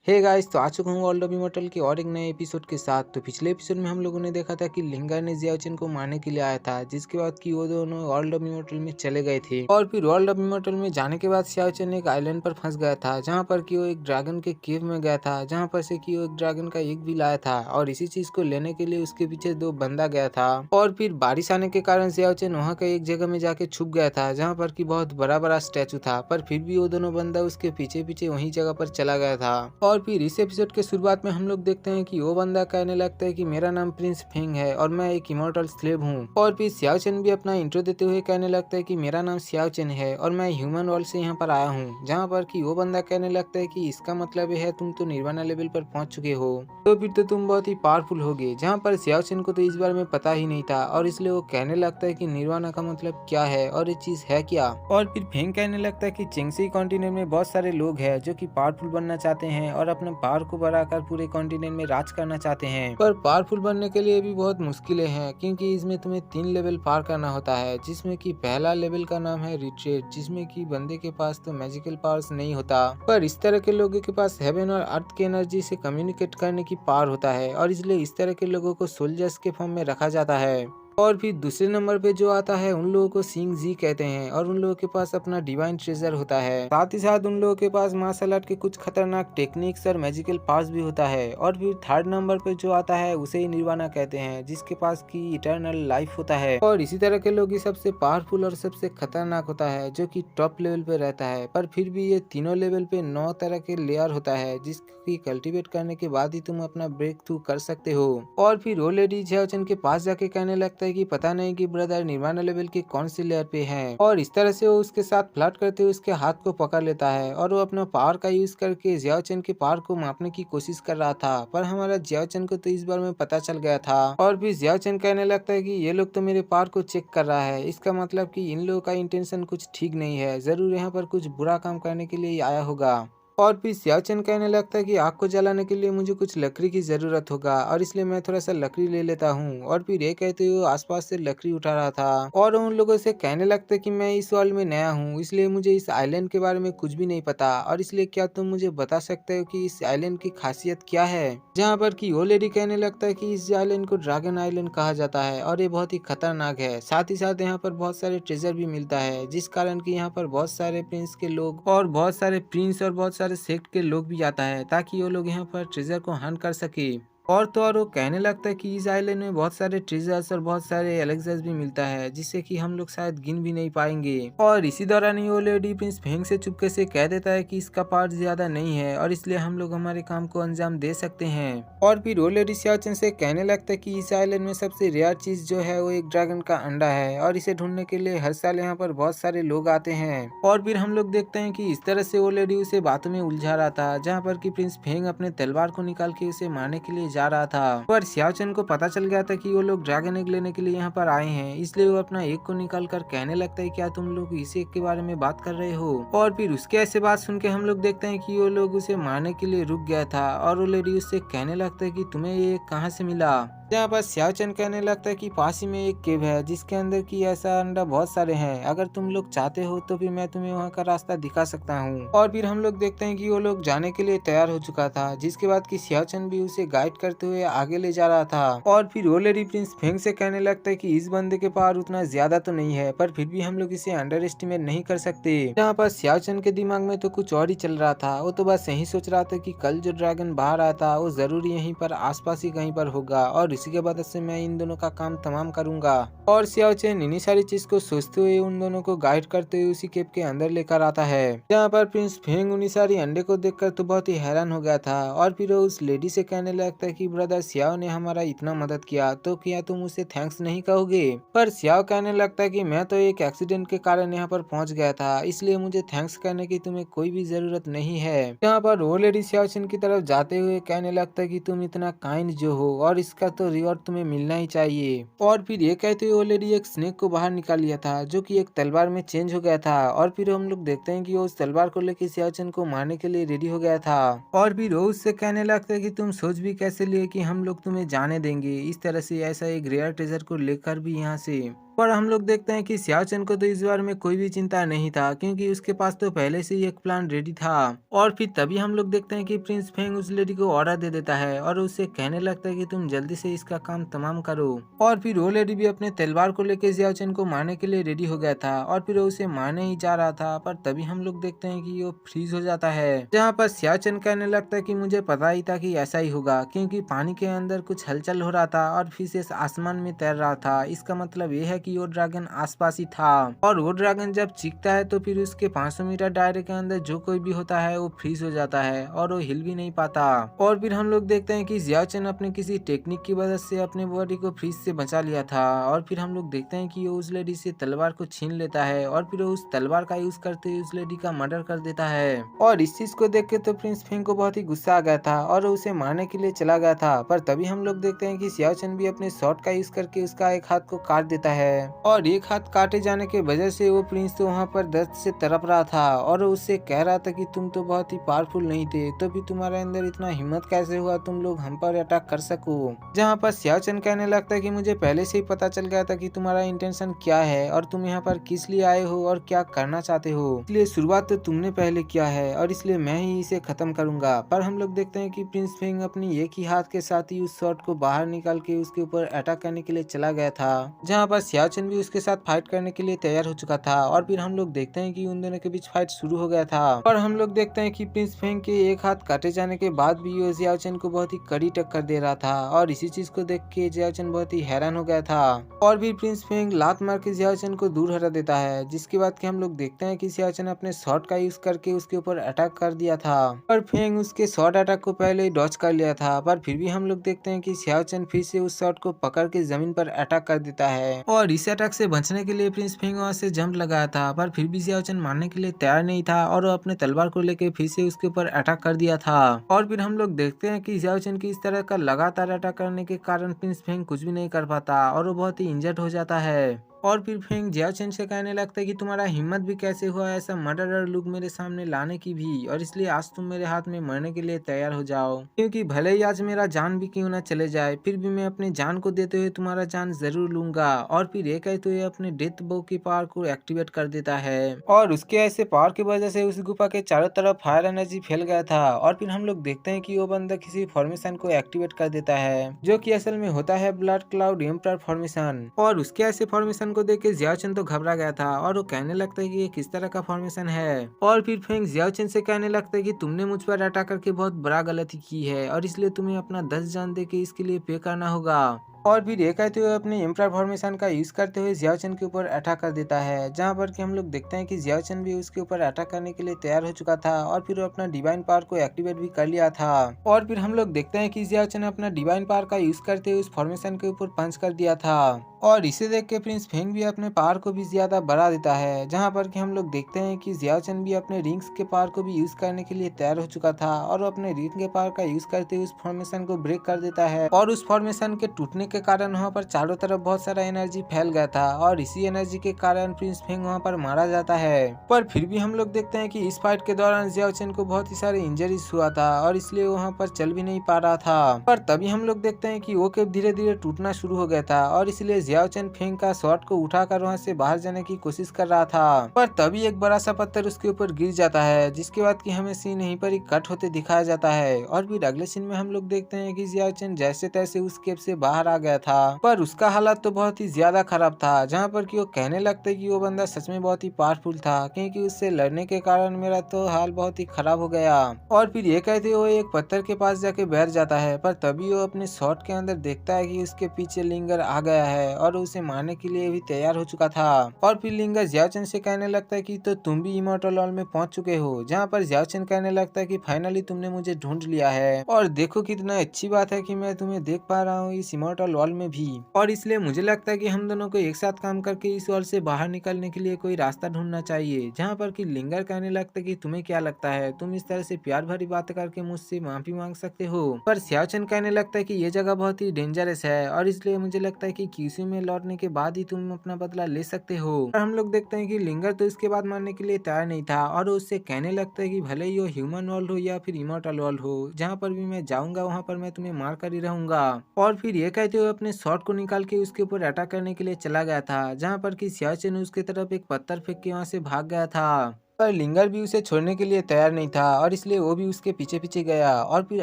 Hey guys, तो आ चुका हूँ वर्ल्ड ऑफ इमॉर्टल के और एक नए एपिसोड के साथ। तो पिछले एपिसोड में हम लोगों ने देखा था कि लिंगा ने जियाओ चेन को मारने के लिए आया था, जिसके बाद कि वो दोनों वर्ल्ड ऑफ इमॉर्टल में चले गए थे। और फिर वर्ल्ड ऑफ इमॉर्टल में जाने के बाद जियाओ चेन एक आइलैंड पर फंस गया था, जहाँ पर कि वो एक ड्रैगन के केव में गया था, जहाँ पर से कि वो एक ड्रैगन का एग भी लाया था। और इसी चीज को लेने के लिए उसके पीछे दो बंदा गया था। और फिर बारिश आने के कारण जियाओ चेन वहाँ का एक जगह में जाके छुप गया था, जहाँ पर कि बहुत बड़ा बड़ा स्टैचू था। पर फिर भी वो दोनों बंदा उसके पीछे पीछे वही जगह पर चला गया था। और फिर इस एपिसोड के शुरुआत में हम लोग देखते हैं कि वो बंदा कहने लगता है कि मेरा नाम प्रिंस फेंग है और मैं एक इमॉर्टल स्लेव हूँ। और फिर सियाओ चेन भी अपना इंट्रो देते हुए कहने लगता है कि मेरा नाम सियाओ चेन है और मैं ह्यूमन वर्ल्ड से यहाँ पर आया हूँ। जहाँ पर कि वो बंदा कहने लगता है कि इसका मतलब है तुम तो निर्वाणा लेवल पर पहुंच चुके हो, तो फिर तो तुम बहुत ही पावरफुल होगे। जहाँ पर सियाओ चेन को तो इस बारे में पता ही नहीं था और इसलिए वो कहने लगता है कि निर्वाणा का मतलब क्या है और ये चीज है क्या। और फिर फेंग कहने लगता है कि चेंगसी कॉन्टिनेंट में बहुत सारे लोग हैं जो कि पावरफुल बनना चाहते हैं और अपने पावर को बढ़ाकर पूरे कॉन्टिनेंट में राज करना चाहते हैं। पर पावरफुल बनने के लिए भी बहुत मुश्किलें हैं, क्योंकि इसमें तुम्हें 3 लेवल पार करना होता है, जिसमें कि पहला लेवल का नाम है रिट्रीट, जिसमें कि बंदे के पास तो मैजिकल पावर्स नहीं होता, पर इस तरह के लोगों के पास हेवन और अर्थ की एनर्जी से कम्युनिकेट करने की पावर होता है और इसलिए इस तरह के लोगों को सोल्जर्स के फॉर्म में रखा जाता है। और फिर दूसरे नंबर पे जो आता है उन लोगों को सिंग जी कहते हैं और उन लोगों के पास अपना डिवाइन ट्रेजर होता है। साथ ही साथ उन लोगों के पास मार्शल आर्ट के कुछ खतरनाक टेक्निक्स और मैजिकल पावर्स भी होता है। और फिर थर्ड नंबर पे जो आता है उसे ही निर्वाणा कहते हैं, जिसके पास की इटर्नल लाइफ होता है। और इसी तरह के लोग ही सबसे पावरफुल और सबसे खतरनाक होता है, जो कि टॉप लेवल पे रहता है। पर फिर भी ये तीनों लेवल पे 9 तरह के लेयर होता है, जिसकी कल्टीवेट करने के बाद ही तुम अपना ब्रेक थ्रू कर सकते हो। और फिर वो लेडी जियाओ चेन के पास जाके कहने लगता है कि पता नहीं कि ब्रदर निर्वाणा लेवल के कौन सी लेयर पे है। और इस तरह से वो उसके साथ फ्लर्ट करते हुए उसके हाथ को पकड़ लेता है और वो अपना पावर का यूज करके जियाओ चेन के पावर को मापने की कोशिश कर रहा था। पर हमारा जियाओ चेन को तो इस बार में पता चल गया था। और फिर जियाओ चेन कहने लगता है कि ये लोग तो मेरे पावर को चेक कर रहा है, इसका मतलब कि इन लोगों का इंटेंशन कुछ ठीक नहीं है, जरूर यहाँ पर कुछ बुरा काम करने के लिए आया होगा। और फिर सियाओ चेन कहने लगता है कि आग को जलाने के लिए मुझे कुछ लकड़ी की जरूरत होगा और इसलिए मैं थोड़ा सा लकड़ी ले लेता हूँ। और फिर ये कहते हुए आसपास से लकड़ी उठा रहा था और उन लोगों से कहने लगता है कि मैं इस वर्ल्ड में नया हूँ, इसलिए मुझे इस आइलैंड के बारे में कुछ भी नहीं पता और इसलिए क्या तुम मुझे बता सकते हो कि इस आइलैंड की खासियत क्या है। जहाँ पर कि वो लेडी कहने लगता है कि इस आइलैंड को ड्रैगन आइलैंड कहा जाता है और ये बहुत ही खतरनाक है। साथ ही साथ यहाँ पर बहुत सारे ट्रेजर भी मिलता है, जिस कारण की यहाँ पर बहुत सारे प्रिंस के लोग और बहुत सारे प्रिंस और बहुत सारे सेक्ट के लोग भी आता है, ताकि वो लोग यहाँ पर ट्रेजर को हंट कर सके। और तो और वो कहने लगता है कि इस आइलैंड में बहुत सारे ट्रेजर्स और बहुत सारे एलेक्सर्स भी मिलता है, जिससे कि हम लोग शायद गिन भी नहीं पाएंगे। और इसी दौरान ही वो लेडी प्रिंस फेंग से चुपके से कह देता है कि इसका पार्ट ज्यादा नहीं है और इसलिए हम लोग हमारे काम को अंजाम दे सकते हैं। और फिर वो लेडी सियाओ चेन से कहने लगता है कि इस आइलैंड में सबसे रेयर चीज जो है वो एक ड्रैगन का अंडा है और इसे ढूंढने के लिए हर साल यहाँ पर बहुत सारे लोग आते हैं। और फिर हम लोग देखते हैं कि इस तरह से वो लेडी उसे बातों में उलझा रहा था, जहाँ पर कि प्रिंस फेंग अपने तलवार को निकाल के उसे मारने के लिए जा रहा था। पर सियाओ चेन को पता चल गया था कि वो लोग ड्रैगन एग लेने के लिए यहाँ पर आए हैं, इसलिए वो अपना एग को निकाल कर कहने लगता है क्या तुम लोग इस एग के बारे में बात कर रहे हो। और फिर उसके ऐसे बात सुन के हम लोग देखते हैं कि वो लोग उसे मारने के लिए रुक गया था और वो लेडी उससे कहने लगता है कि तुम्हें ये एग कहाँ से मिला। यहाँ पर सियाओ चेन कहने लगता है कि पास ही में एक केव है, जिसके अंदर की ऐसा अंडा बहुत सारे हैं, अगर तुम लोग चाहते हो तो फिर मैं तुम्हें वहाँ का रास्ता दिखा सकता हूँ। और फिर हम लोग देखते हैं कि वो लोग जाने के लिए तैयार हो चुका था, जिसके बाद कि सियाओ चेन भी उसे गाइड करते हुए आगे ले जा रहा था। और फिर वो लेडी प्रिंस फेंग से कहने लगता है कि इस बंदे के पावर उतना ज्यादा तो नहीं है, पर फिर भी हम लोग इसे अंडर एस्टिमेट नहीं कर सकते। यहाँ पर सियाओ चेन के दिमाग में तो कुछ और ही चल रहा था, वो तो बस यही सोच रहा था कि कल जो ड्रैगन बाहर आया था वो जरूर यहीं पर आसपास ही कहीं पर होगा और इसी के बाद से मैं इन दोनों का काम तमाम करूंगा। और सियाओ चेन इन्हीं सारी चीज को सोचते हुए उन दोनों को गाइड करते हुए उसी केव के अंदर लेकर आता है। जहाँ पर प्रिंस फेंग उन्हीं सारी अंडे को देखकर तो बहुत ही हैरान हो गया था और फिर वो उस लेडी से कहने लगता है कि ब्रदर सियाओ ने हमारा इतना मदद किया, तो क्या तुम उसे थैंक्स नहीं कहोगे। पर सियाओ कहने लगता है कि मैं तो एक एक्सीडेंट के कारण यहाँ पर पहुंच गया था, इसलिए मुझे थैंक्स करने की तुम्हें कोई भी जरूरत नहीं है। यहाँ पर वो लेडी सियाओ चेन की तरफ जाते हुए कहने लगता है कि तुम इतना काइंड जो हो और इसका तो रिवॉर्ड तुम्हें मिलना ही चाहिए। और फिर ये कहते हुए वो लेडी एक स्नेक को बाहर निकाल लिया था, जो कि एक तलवार में चेंज हो गया था। और फिर हम लोग देखते हैं कि वो उस तलवार को लेकर सियाओ चेन को मारने के लिए रेडी हो गया था। और फिर वो उससे कहने लगता है कि तुम सोच भी कैसे लिए कि हम लोग तुम्हें जाने देंगे, इस तरह से ऐसा एक रेयर ट्रेजर को लेकर भी यहाँ से। पर हम लोग देखते हैं कि सियाओ चैन को तो इस बारे में कोई भी चिंता नहीं था, क्योंकि उसके पास तो पहले से ही एक प्लान रेडी था। और फिर तभी हम लोग देखते हैं कि प्रिंस फेंग उस लेडी को ऑर्डर दे देता है और उससे कहने लगता है कि तुम जल्दी से इसका काम तमाम करो। और फिर वो लेडी भी अपने तलवार को लेकर सियाओ चैन को मारने के लिए रेडी हो गया था और फिर वो उसे मारने ही जा रहा था, पर तभी हम लोग देखते हैं कि वो फ्रीज हो जाता है। जहाँ पर सियाओ चैन कहने लगता है कि मुझे पता ही था कि ऐसा ही होगा, क्योंकि पानी के अंदर कुछ हलचल हो रहा था और फिशेस आसमान में तैर रहा था। इसका मतलब ये है कि वो ड्रैगन आसपास ही था। और वो ड्रैगन जब चीखता है तो फिर उसके 500 मीटर दायरे के अंदर जो कोई भी होता है वो फ्रीज हो जाता है और वो हिल भी नहीं पाता। और फिर हम लोग देखते हैं कि जियाओ चैन अपने किसी टेक्निक की वजह से अपने बॉडी को फ्रीज से बचा लिया था। और फिर हम लोग देखते हैं कि वो उस लेडी से तलवार को छीन लेता है और फिर वो उस तलवार का यूज करते हुए उस लेडी का मर्डर कर देता है। और इस चीज को देख के तो प्रिंस फेंग को बहुत ही गुस्सा आ गया था और वो उसे मारने के लिए चला गया था, पर तभी हम लोग देखते हैं कि सियाओ चैन भी अपने शॉट का यूज करके उसका एक हाथ को काट देता है। और एक हाथ काटे जाने के वजह से वो प्रिंस तो वहाँ पर दर्द से तड़प रहा था और वो उससे कह रहा था कि तुम तो बहुत ही पावरफुल नहीं थे, तो भी तुम्हारे अंदर इतना हिम्मत कैसे हुआ तुम लोग हम पर अटैक कर सको। जहाँ पर सियाओ चैन कहने लगता है कि मुझे पहले से ही पता चल गया था कि तुम्हारा इंटेंशन क्या है और तुम यहाँ पर किस लिए आए हो और क्या करना चाहते हो, इसलिए शुरुआत तो तुमने पहले किया है और इसलिए मैं ही इसे खत्म करूंगा। पर हम लोग देखते हैं कि प्रिंस फेंग अपनी एक ही हाथ के साथ ही उस शॉट को बाहर निकाल के उसके ऊपर अटैक करने के लिए चला गया था। जहाँ पर सियाओ चैन भी उसके साथ फाइट करने के लिए तैयार हो चुका था और फिर हम लोग देखते हैं कि उन दोनों के बीच फाइट शुरू हो गया था। और हम लोग देखते हैं कि प्रिंस फेंग के एक हाथ काटे जाने के बाद भी वो जियाओ चैन को बहुत ही कड़ी टक्कर दे रहा था और इसी चीज को देख के जियाओ चैन बहुत ही हैरान हो गया था। और भी प्रिंस फेंग लात मार के जियाओ चैन को दूर हटा देता है, जिसके बाद कि हम लोग देखते हैं कि जियाओ चैन अपने शॉट का यूज करके उसके ऊपर अटैक कर दिया था। पर फेंग उसके शॉट अटैक को पहले ही डॉच कर लिया था, पर फिर भी हम लोग देखते हैं कि जियाओ चैन फिर से उस शॉट को पकड़ के जमीन पर अटैक कर देता है। और इस अटैक से बचने के लिए प्रिंस फेंग वहां से जंप लगाया था, पर फिर भी जियाओ चैन मारने के लिए तैयार नहीं था और वो अपने तलवार को लेकर फिर से उसके ऊपर अटैक कर दिया था। और फिर हम लोग देखते हैं कि जियाओ चैन की इस तरह का लगातार अटैक करने के कारण प्रिंस फेंग कुछ भी नहीं कर पाता और वो बहुत ही इंजर्ड हो जाता है। और फिर फेंग जियाओ चैन से कहने लगता है कि तुम्हारा हिम्मत भी कैसे हुआ ऐसा मर्डरर लुक मेरे सामने लाने की भी, और इसलिए आज तुम मेरे हाथ में मरने के लिए तैयार हो जाओ, क्योंकि भले ही आज मेरा जान भी क्यों ना चले जाए फिर भी मैं अपनी जान को देते हुए तुम्हारा जान जरूर लूंगा। और फिर ये कहते हुए अपने डेथ बो की पावर को एक्टिवेट कर देता है और उसके ऐसे पावर की वजह से उस गुफा के चारों तरफ फायर एनर्जी फैल गया था। और फिर हम लोग देखते हैं कि वो बंदा किसी फॉर्मेशन को एक्टिवेट कर देता है जो कि असल में होता है ब्लड क्लाउड एम्परर फॉर्मेशन। और उसके ऐसे फॉर्मेशन को देख के जियाओ चैन तो घबरा गया था और वो कहने लगता है कि ये किस तरह का फॉर्मेशन है। और फिर फेंग जियाओ चैन से कहने लगता है कि तुमने मुझ पर अटैक करके बहुत बड़ा गलती की है और इसलिए तुम्हें अपना 10 जान दे के इसके लिए पे करना होगा। और फिर ये कहते हुए अपने एम्परर फॉर्मेशन का यूज करते हुए जियाओ चैन के ऊपर अटैक कर देता है, जहां पर कि हम लोग देखते हैं कि जियाओ चैन भी उसके ऊपर अटैक करने के लिए तैयार हो चुका था और फिर वो अपना डिवाइन पावर को एक्टिवेट भी कर लिया था। और फिर हम लोग देखते हैं कि जियाओ चैन अपना डिवाइन पावर का यूज करते हुए उस फॉर्मेशन के ऊपर पंच कर दिया था। और इसे देख के प्रिंस फेंग भी अपने पावर को भी ज्यादा बढ़ा देता है, जहां पर कि हम लोग देखते हैं कि जियाओ चैन भी अपने रिंग्स के पावर को भी यूज करने के लिए तैयार हो चुका था और वो अपने रिंग के पावर का यूज करते हुए उस फॉर्मेशन को ब्रेक कर देता है। और उस फॉर्मेशन के टूटने के कारण वहाँ पर चारों तरफ बहुत सारा एनर्जी फैल गया था और इसी एनर्जी के कारण प्रिंस फेंग वहाँ पर मारा जाता है। पर फिर भी हम लोग देखते हैं कि इस फाइट के दौरान जियाओ चैन को बहुत ही सारे इंजरीज हुआ था और इसलिए वहाँ पर चल भी नहीं पा रहा था। पर तभी हम लोग देखते हैं कि वो केव धीरे धीरे टूटना शुरू हो गया था और इसलिए जियाओ चैन फेंग का शॉट को उठाकर वहाँ से बाहर जाने की कोशिश कर रहा था। पर तभी एक बड़ा सा पत्थर उसके ऊपर गिर जाता है, जिसके बाद कि हमें सीन यहीं पर ही कट होते दिखाया जाता है। और फिर अगले सीन में हम लोग देखते हैं कि जियाओ चैन जैसे तैसे उस केव से बाहर आ गया था, पर उसका हालत तो बहुत ही ज्यादा खराब था, जहाँ पर कि वो कहने लगता है कि वो बंदा सच में बहुत ही पावरफुल था, क्योंकि उससे लड़ने के कारण मेरा तो हाल बहुत ही खराब हो गया। और फिर ये कहते हुए एक पत्थर के पास जाके बैठ जाता है, पर तभी वो अपने शॉट के अंदर देखता है कि उसके पीछे लिंगर आ गया है और उसे मारने के लिए भी तैयार हो चुका था। और फिर लिंगर जियाओ चैन से कहने लगता है कि तो तुम भी इमोर्टल वर्ल्ड में पहुंच चुके हो, जहाँ पर जियाओ चैन कहने लगता है कि फाइनली तुमने मुझे ढूंढ लिया है और देखो कितना अच्छी बात है कि मैं तुम्हें देख पा रहा हूँ इस इमोर्टल वर्ल्ड में भी। और इसलिए मुझे लगता है कि हम दोनों को एक साथ काम करके इस वर्ल्ड से बाहर निकलने के लिए कोई रास्ता ढूंढना चाहिए। जहाँ पर कि लिंगर कहने लगता है कि तुम्हें क्या लगता है तुम इस तरह से प्यार भरी बातें करके मुझसे माफी मांग सकते हो। पर जियाओ चैन कहने लगता है कि ये जगह बहुत ही डेंजरस है और इसलिए मुझे लगता है कि किसी में लौटने के बाद ही तुम अपना बदला ले सकते हो। और हम लोग देखते हैं कि लिंगर तो इसके बाद मारने के लिए तैयार नहीं था और वो उससे कहने लगता है कि भले ही वो ह्यूमन वर्ल्ड हो या फिर इमोर्टल वर्ल्ड हो, जहाँ पर भी मैं जाऊंगा वहाँ पर मैं तुम्हें मार कर ही रहूंगा। और फिर ये कहते हुए अपने शॉट को निकाल के उसके ऊपर अटैक करने के लिए चला गया था, जहाँ पर कि सियाचिन उसके तरफ एक पत्थर फेंक के वहाँ से भाग गया था। पर लिंगर भी उसे छोड़ने के लिए तैयार नहीं था और इसलिए वो भी उसके पीछे पीछे गया। और फिर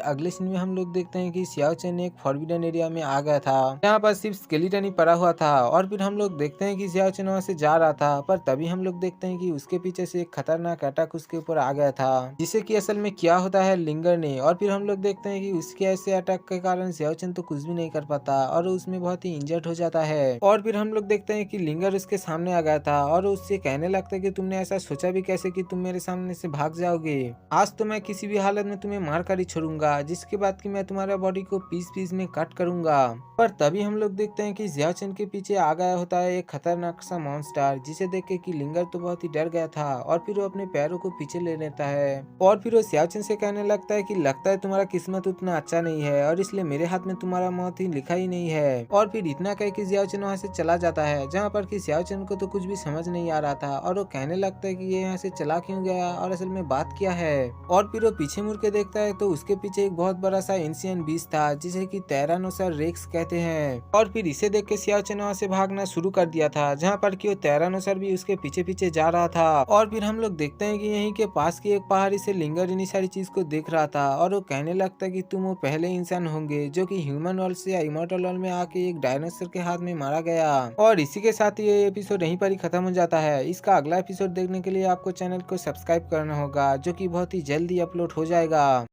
अगले सीन में हम लोग देखते हैं कि सियाओ चैन एक फॉरबिडन एरिया में आ गया था, यहाँ पर सिर्फ स्केलेटन ही पड़ा हुआ था। और फिर हम लोग देखते हैं कि सियाओ चैन वहाँ से जा रहा था, पर तभी हम लोग देखते हैं कि उसके पीछे से एक खतरनाक अटैक उसके ऊपर आ गया था, जिसे कि असल में क्या होता है लिंगर ने। और फिर हम लोग देखते हैं कि उसके ऐसे अटैक के कारण सियाओ चैन तो कुछ भी नहीं कर पाता और उसमें बहुत ही इंजर्ड हो जाता है। और फिर हम लोग देखते हैं कि लिंगर उसके सामने आ गया था और उससे कहने लगता है कि तुमने ऐसा सोचा भी कैसे कि तुम मेरे सामने से भाग जाओगे। आज तो मैं किसी भी हालत में तुम्हें मार कर ही छोड़ूंगा, जिसके बाद कि मैं तुम्हारा बॉडी को पीस पीस में कट करूंगा। पर तभी हम लोग देखते हैं कि जियाओ चैन के पीछे आ गया होता है एक खतरनाक सा मॉन्स्टर, जिसे देख के कि लिंगर तो बहुत ही डर गया था और फिर वो अपने पैरों को पीछे ले लेता है। और फिर वो सियाओ चैन से कहने लगता है कि लगता है तुम्हारा किस्मत उतना अच्छा नहीं है और इसलिए मेरे हाथ में तुम्हारा मौत ही लिखा ही नहीं है। और फिर इतना कह के जियाओ चैन वहाँ से चला जाता है, जहाँ पर कि सियाओ चैन को तो कुछ भी समझ नहीं आ रहा था और वो कहने लगता है कि ये यहाँ से चला क्यों गया और असल में बात क्या है। और फिर वो पीछे मुड़ के देखता है तो उसके पीछे एक बहुत बड़ा सा एंशियंट बीस्ट था, जिसे कि टायरानोसर रेक्स कहते हैं। और फिर इसे देख के सियाओ चैन वहाँ से भागना शुरू कर दिया था, जहाँ पर कि वो टायरानोसर भी उसके पीछे पीछे जा रहा था। और फिर हम लोग देखते हैं कि यहीं के पास की एक पहाड़ी से लिंगर इन्हीं सारी चीज को देख रहा था और वो कहने लगता है कि तुम वो पहले इंसान होंगे जो कि ह्यूमन वर्ल्ड से या इमॉर्टल वर्ल्ड में आके एक डायनासोर के हाथ में मारा गया। और इसी के साथ ये एपिसोड यहीं पर ही खत्म हो जाता है। इसका अगला एपिसोड देखने के लिए आपको चैनल को सब्सक्राइब करना होगा, जो कि बहुत ही जल्दी अपलोड हो जाएगा।